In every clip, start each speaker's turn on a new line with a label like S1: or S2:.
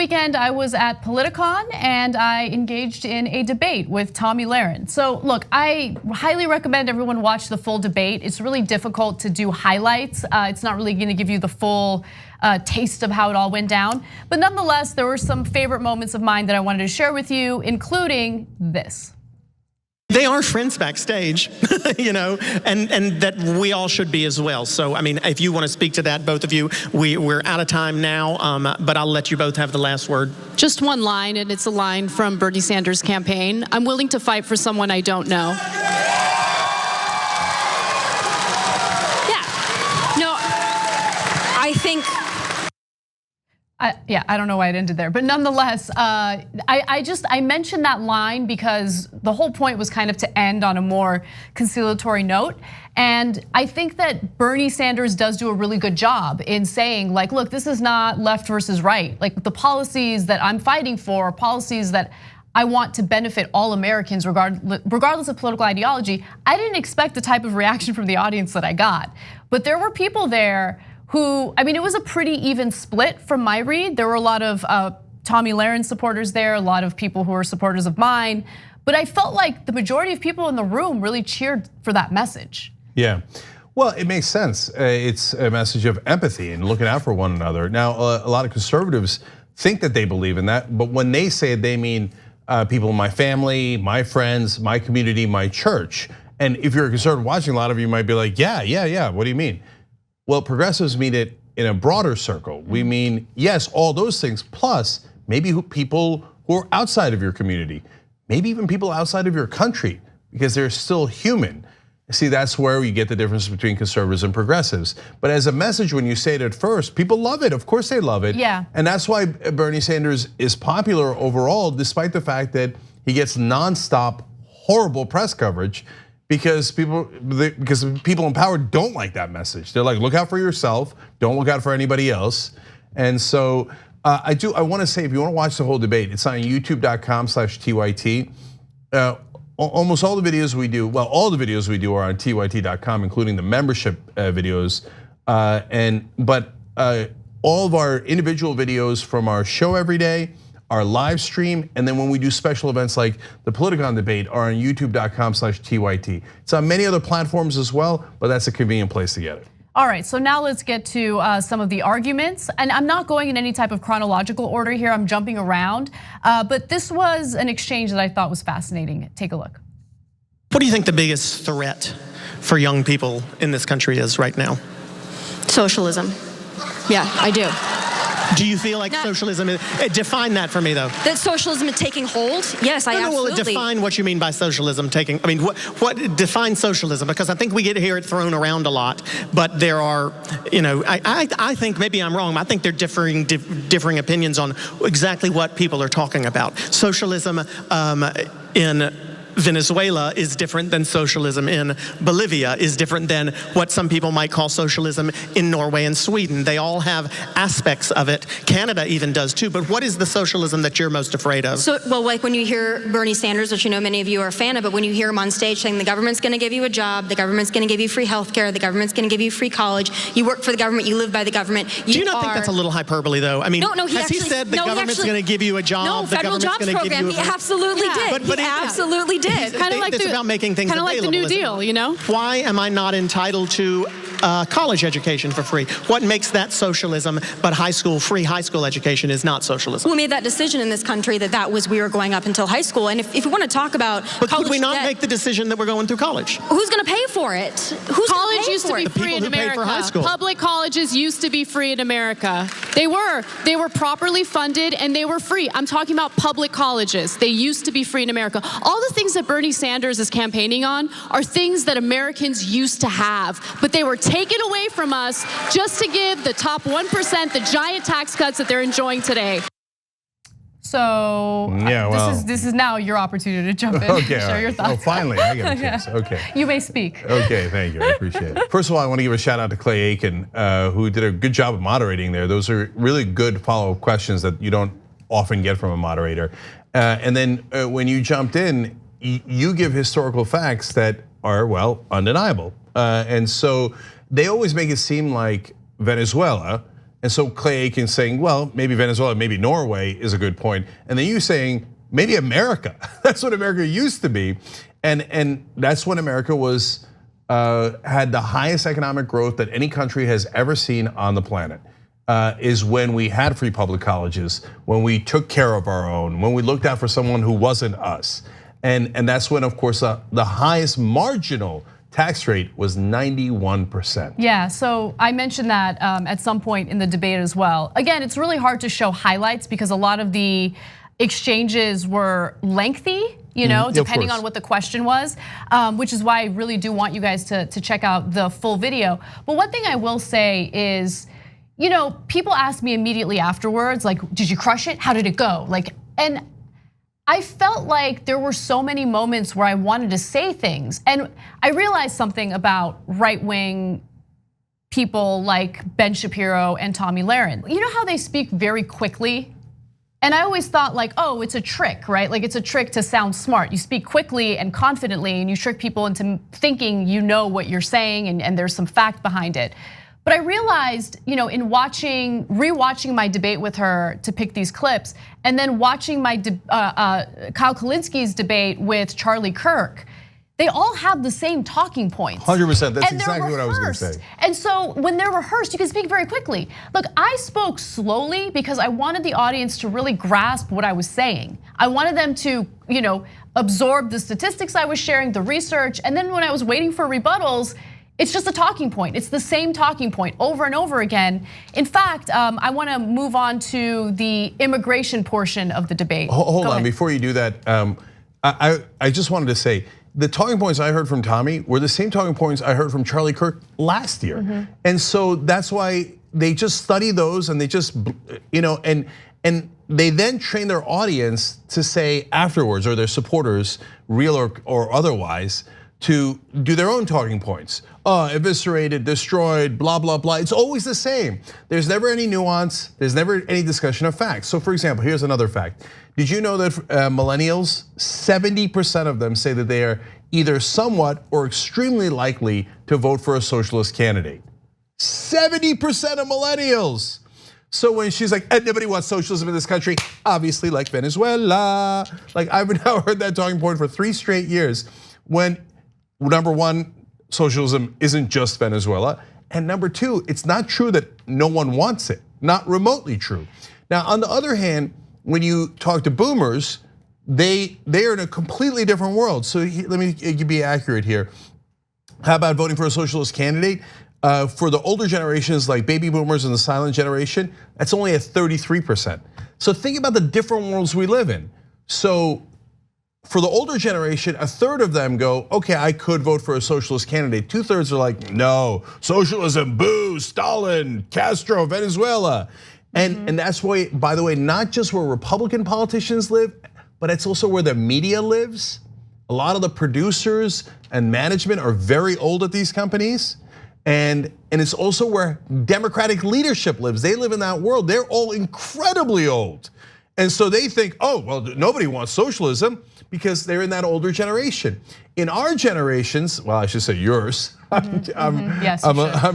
S1: weekend, I was at Politicon and I engaged in a debate with Tomi Lahren. So look, I highly recommend everyone watch the full debate. It's really difficult to do highlights. It's not really gonna give you the full taste of how it all went down. But nonetheless, there were some favorite moments of mine that I wanted to share with you, including this.
S2: They are friends backstage, and that we all should be as well. So, I mean, if you want to speak to that, both of you, we're out of time now, but I'll let you both have the last word.
S3: Just one line, and it's a line from Bernie Sanders' campaign. I'm willing to fight for someone I don't know.
S4: Yeah. No, I think.
S1: I don't know why it ended there, but nonetheless, I mentioned that line because the whole point was kind of to end on a more conciliatory note. And I think that Bernie Sanders does do a really good job in saying, like, look, this is not left versus right. Like, the policies that I'm fighting for are policies that I want to benefit all Americans regardless of political ideology. I didn't expect the type of reaction from the audience that I got, but there were people there who, I mean, it was a pretty even split from my read. There were a lot of Tomi Lahren supporters there, a lot of people who are supporters of mine, but I felt like the majority of people in the room really cheered for that message.
S5: Yeah, well, it makes sense. It's a message of empathy and looking out for one another. Now, a lot of conservatives think that they believe in that, but when they say it, they mean people in my family, my friends, my community, my church. And if you're a conservative watching, a lot of you might be like, yeah, what do you mean? Well, progressives mean it in a broader circle. We mean, yes, all those things, plus maybe people who are outside of your community, maybe even people outside of your country, because they're still human. See, that's where you get the difference between conservatives and progressives. But as a message, when you say it at first, people love it. Of course they love it.
S1: Yeah.
S5: And that's why Bernie Sanders is popular overall, despite the fact that he gets nonstop horrible press coverage. Because people in power don't like that message. They're like, look out for yourself, don't look out for anybody else. And so I want to say, if you want to watch the whole debate, it's on youtube.com/TYT. Almost all the videos we do, well, all the videos we do are on tyt.com, including the membership videos. But all of our individual videos from our show every day, our live stream, and then when we do special events like the Politicon Debate are on youtube.com/TYT. It's on many other platforms as well, but that's a convenient place to get it.
S1: All right, so now let's get to some of the arguments. And I'm not going in any type of chronological order here, I'm jumping around. But this was an exchange that I thought was fascinating. Take a look.
S2: What do you think the biggest threat for young people in this country is right now?
S4: Socialism. Yeah, I do.
S2: Do you feel like socialism is, define that for me though.
S4: That socialism is taking hold? Yes, I absolutely.
S2: Well, define what you mean by socialism taking, I mean, what define socialism? Because I think we hear it thrown around a lot, but there are, I think maybe I'm wrong, I think there are differing opinions on exactly what people are talking about. Socialism in Venezuela is different than socialism in Bolivia, is different than what some people might call socialism in Norway and Sweden. They all have aspects of it. Canada even does too, but what is the socialism that you're most afraid of?
S4: So, well, like when you hear Bernie Sanders, which many of you are a fan of, but when you hear him on stage saying the government's gonna give you a job, the government's gonna give you free healthcare, the government's gonna give you free college, you work for the government, you live by the government.
S2: Do you not think that's a little hyperbole though? I mean,
S4: no,
S2: has he said the government's gonna give you a job?
S4: No, federal jobs program, he absolutely did. He absolutely did.
S1: Kind of like
S2: it's about making things available.
S1: Kind of like the New Deal,
S2: Why am I not entitled to college education for free? What makes that socialism, but free high school education is not socialism?
S4: We made that decision in this country that we were going up until high school. And if we want to talk about
S2: but
S4: college
S2: could we not
S4: debt,
S2: make the decision that we're going through college?
S4: Who's going to pay for it?
S1: College used to be free in America.
S3: Public colleges used to be free in America. They were properly funded and they were free. I'm talking about public colleges. They used to be free in America. All the things that Bernie Sanders is campaigning on are things that Americans used to have, but they were taken away from us just to give the top 1% the giant tax cuts that they're enjoying today.
S1: So
S5: yeah, well,
S1: this is now your opportunity to jump in
S5: okay,
S1: and share your thoughts.
S5: Oh, finally, I get a chance. Okay.
S1: You may speak.
S5: Okay, thank you, I appreciate it. First of all, I want to give a shout out to Clay Aiken, who did a good job of moderating there. Those are really good follow-up questions that you don't often get from a moderator. And then when you jumped in, you give historical facts that are, well, undeniable. And so they always make it seem like Venezuela And so Clay Aiken's saying, well, maybe Venezuela, maybe Norway is a good point. And then you saying, maybe America. That's what America used to be. And that's when America was had the highest economic growth that any country has ever seen on the planet. Is when we had free public colleges, when we took care of our own, when we looked out for someone who wasn't us. And that's when, of course, the highest marginal tax rate was 91%.
S1: Yeah, so I mentioned that at some point in the debate as well. Again, it's really hard to show highlights because a lot of the exchanges were lengthy, depending on what the question was, which is why I really do want you guys to check out the full video. But one thing I will say is, people ask me immediately afterwards, like, did you crush it? How did it go? And I felt like there were so many moments where I wanted to say things. And I realized something about right-wing people like Ben Shapiro and Tomi Lahren. You know how they speak very quickly? And I always thought like, oh, it's a trick, right? Like it's a trick to sound smart. You speak quickly and confidently and you trick people into thinking you know what you're saying and there's some fact behind it. But I realized, in rewatching my debate with her to pick these clips, and then watching my Kyle Kulinski's debate with Charlie Kirk, they all have the same talking points.
S5: 100%, that's exactly what I was gonna say.
S1: And so when they're rehearsed, you can speak very quickly. Look, I spoke slowly because I wanted the audience to really grasp what I was saying. I wanted them to, absorb the statistics I was sharing, the research, and then when I was waiting for rebuttals, it's just a talking point. It's the same talking point over and over again. In fact, I want to move on to the immigration portion of the debate.
S5: Hold on, before you do that, I just wanted to say, the talking points I heard from Tomi were the same talking points I heard from Charlie Kirk last year. And so that's why they just study those and they just, and they then train their audience to say afterwards, or their supporters, real or otherwise, to do their own talking points. Eviscerated, destroyed, blah, blah, blah. It's always the same. There's never any nuance. There's never any discussion of facts. So for example, here's another fact. Did you know that millennials, 70% of them say that they are either somewhat or extremely likely to vote for a socialist candidate? 70% of millennials. So when she's like, nobody wants socialism in this country, obviously like Venezuela. Like I've now heard that talking point for 3 straight years when, number one, socialism isn't just Venezuela. And number two, it's not true that no one wants it, not remotely true. Now, on the other hand, when you talk to boomers, they are in a completely different world. So let me be accurate here. How about voting for a socialist candidate? For the older generations like baby boomers and the silent generation, that's only at 33%. So think about the different worlds we live in. So for the older generation, 1/3 of them go, okay, I could vote for a socialist candidate. 2/3 are like, no, socialism, boo, Stalin, Castro, Venezuela. And that's why, by the way, not just where Republican politicians live, but it's also where the media lives. A lot of the producers and management are very old at these companies. And it's also where Democratic leadership lives. They live in that world. They're all incredibly old. And so they think, oh, well, nobody wants socialism because they're in that older generation. In our generations, well, I should say yours. I'm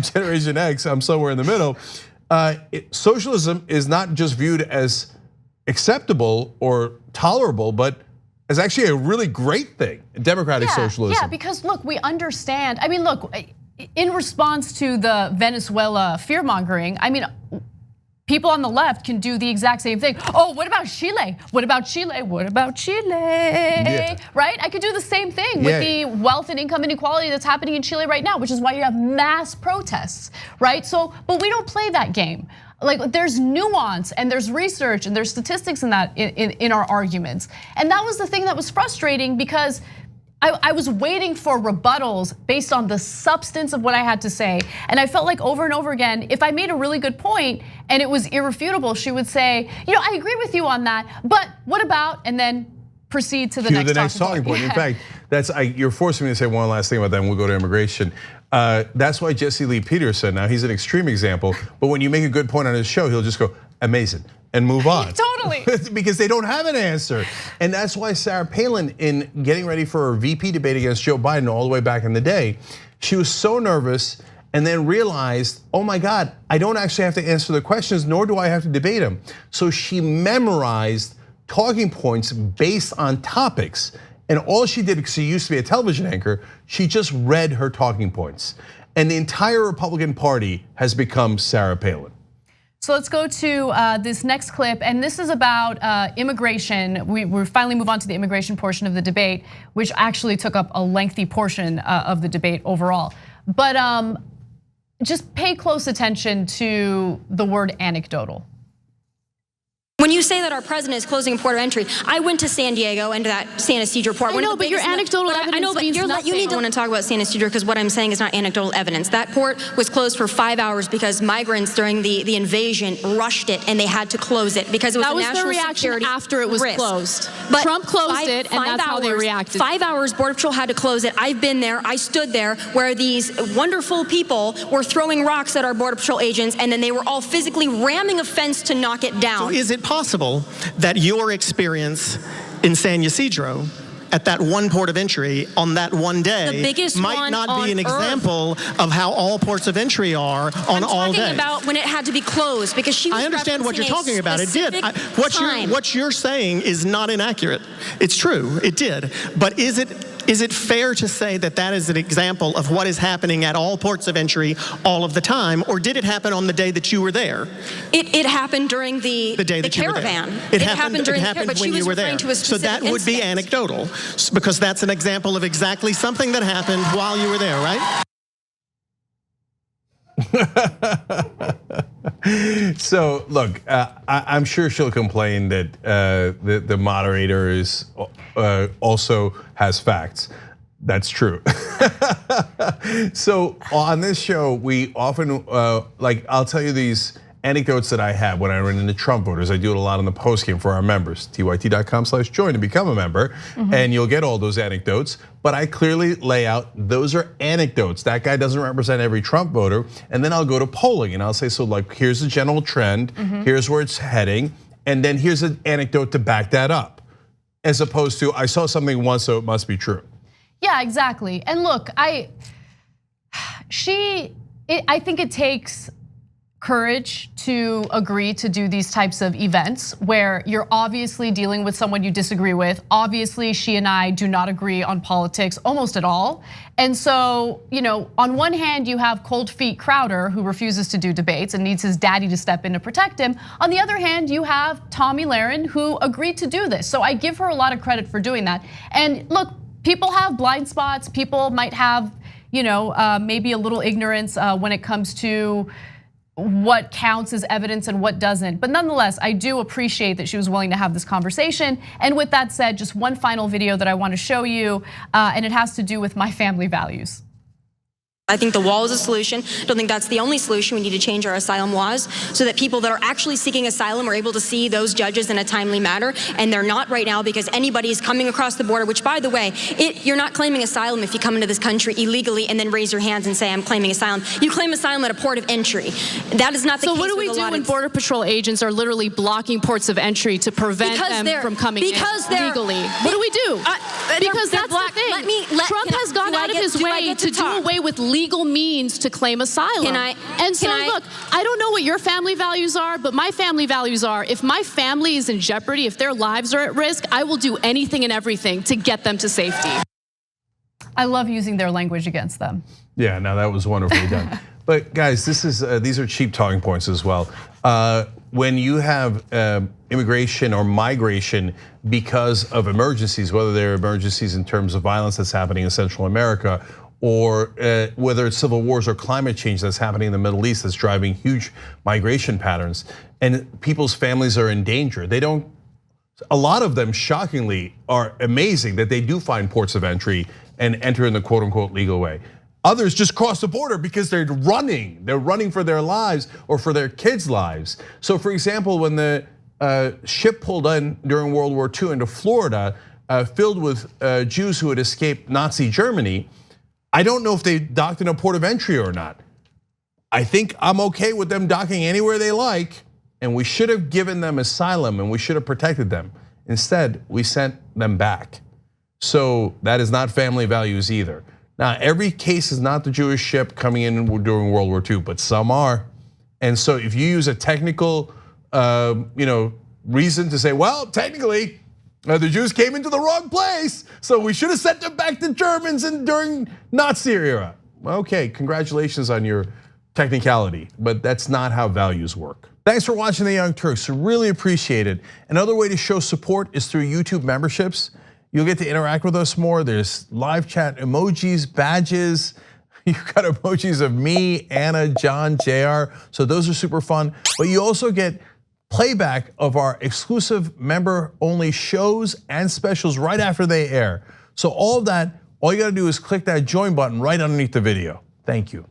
S5: Generation X, I'm somewhere in the middle. Socialism is not just viewed as acceptable or tolerable, but as actually a really great thing, democratic socialism.
S1: Yeah, because look, we understand, I mean, look, in response to the Venezuela fear-mongering, I mean, people on the left can do the exact same thing. Oh, what about Chile? What about Chile? What about Chile? Yeah. Right? I could do the same thing with the wealth and income inequality that's happening in Chile right now, which is why you have mass protests, right? So, but we don't play that game. Like there's nuance and there's research and there's statistics in that in our arguments. And that was the thing that was frustrating because I was waiting for rebuttals based on the substance of what I had to say. And I felt like over and over again, if I made a really good point and it was irrefutable, she would say, I agree with you on that, but what about, and then proceed to the next talking point.
S5: In fact, you're forcing me to say one last thing about that and we'll go to immigration. That's why Jesse Lee Peterson, now he's an extreme example, but when you make a good point on his show, he'll just go, amazing, and move on.
S1: Totally.
S5: Because they don't have an answer. And that's why Sarah Palin, in getting ready for her VP debate against Joe Biden all the way back in the day, she was so nervous and then realized, oh my God, I don't actually have to answer the questions, nor do I have to debate them. So she memorized talking points based on topics. And all she did, because she used to be a television anchor, she just read her talking points. And the entire Republican Party has become Sarah Palin.
S1: So let's go to this next clip, and this is about immigration. We finally move on to the immigration portion of the debate, which actually took up a lengthy portion of the debate overall. But just pay close attention to the word anecdotal.
S4: When you say that our president is closing a port of entry, I went to San Diego and to that San Ysidro port.
S3: I know, but your anecdotal evidence means nothing.
S4: You need to want to talk about San Ysidro because what I'm saying is not anecdotal evidence. That port was closed for 5 hours because migrants during the invasion rushed it and they had to close it because it was a national security risk.
S3: That was the reaction after it was closed.
S4: But
S3: Trump closed it, and that's how they reacted.
S4: 5 hours, Border Patrol had to close it. I've been there. I stood there where these wonderful people were throwing rocks at our Border Patrol agents, and then they were all physically ramming a fence to knock it down.
S2: So is it possible that your experience in San Ysidro at that one port of entry on that one day might not be an example of how all ports of entry are on all days?
S4: I'm talking about when it had to be closed because she was
S2: I understand what you're talking about. It did.
S4: What
S2: you're saying is not inaccurate. It's true. It did. But is it fair to say that that is an example of what is happening at all ports of entry all of the time, or did it happen on the day that you were there?
S4: It happened during the
S2: day that
S4: caravan.
S2: You were there. It happened
S4: during
S2: it happened
S4: the caravan,
S2: when you were there. So that would be anecdotal, because that's an example of exactly something that happened while you were there, right?
S5: So look, I'm sure she'll complain that the moderator is also has facts. That's true. So on this show, we often I'll tell you these anecdotes that I have when I run into Trump voters. I do it a lot on the postgame for our members, tyt.com/join to become a member, and you'll get all those anecdotes. But I clearly lay out, those are anecdotes. That guy doesn't represent every Trump voter. And then I'll go to polling and I'll say, so like, here's the general trend, here's where it's heading, and then here's an anecdote to back that up. As opposed to, I saw something once, so it must be true.
S1: Yeah, exactly. And look, I think it takes courage to agree to do these types of events where you're obviously dealing with someone you disagree with. Obviously, she and I do not agree on politics almost at all. And so, on one hand, you have cold feet Crowder, who refuses to do debates and needs his daddy to step in to protect him. On the other hand, you have Tomi Lahren, who agreed to do this. So I give her a lot of credit for doing that. And look, people have blind spots. People might have, maybe a little ignorance when it comes to what counts as evidence and what doesn't. But nonetheless, I do appreciate that she was willing to have this conversation. And with that said, just one final video that I want to show you, and it has to do with my family values.
S4: I think the wall is a solution. I don't think that's the only solution. We need to change our asylum laws so that people that are actually seeking asylum are able to see those judges in a timely manner. And they're not right now because anybody is coming across the border, which by the way, you're not claiming asylum if you come into this country illegally and then raise your hands and say, I'm claiming asylum. You claim asylum at a port of entry. That is not the case.
S3: So what do we do when Border Patrol agents are literally blocking ports of entry to prevent them from coming in legally? What do we do? Because that's the thing. Trump has gone out of his way to do away with legal means to claim asylum. Look, I don't know what your family values are, but my family values are, if my family is in jeopardy, if their lives are at risk, I will do anything and everything to get them to safety.
S1: I love using their language against them.
S5: Yeah, now that was wonderfully done. But guys, these are cheap talking points as well. When you have immigration or migration because of emergencies, whether they're emergencies in terms of violence that's happening in Central America, or whether it's civil wars or climate change that's happening in the Middle East that's driving huge migration patterns, and people's families are in danger. A lot of them, shockingly, are amazing that they do find ports of entry and enter in the quote unquote legal way. Others just cross the border because they're running. They're running for their lives or for their kids' lives. So for example, when the ship pulled in during World War II into Florida, filled with Jews who had escaped Nazi Germany, I don't know if they docked in a port of entry or not. I think I'm okay with them docking anywhere they like, and we should have given them asylum and we should have protected them. Instead, we sent them back. So that is not family values either. Now, every case is not the Jewish ship coming in during World War II, but some are. And so if you use a technical reason to say, well, technically, the Jews came into the wrong place, so we should have sent them back to Germans during Nazi era. Okay, congratulations on your technicality, but that's not how values work. Thanks for watching The Young Turks, really appreciate it. Another way to show support is through YouTube memberships. You'll get to interact with us more. There's live chat emojis, badges. You've got emojis of me, Anna, John, JR, so those are super fun. But you also get playback of our exclusive member-only shows and specials right after they air. So all of that, all you gotta do is click that join button right underneath the video. Thank you.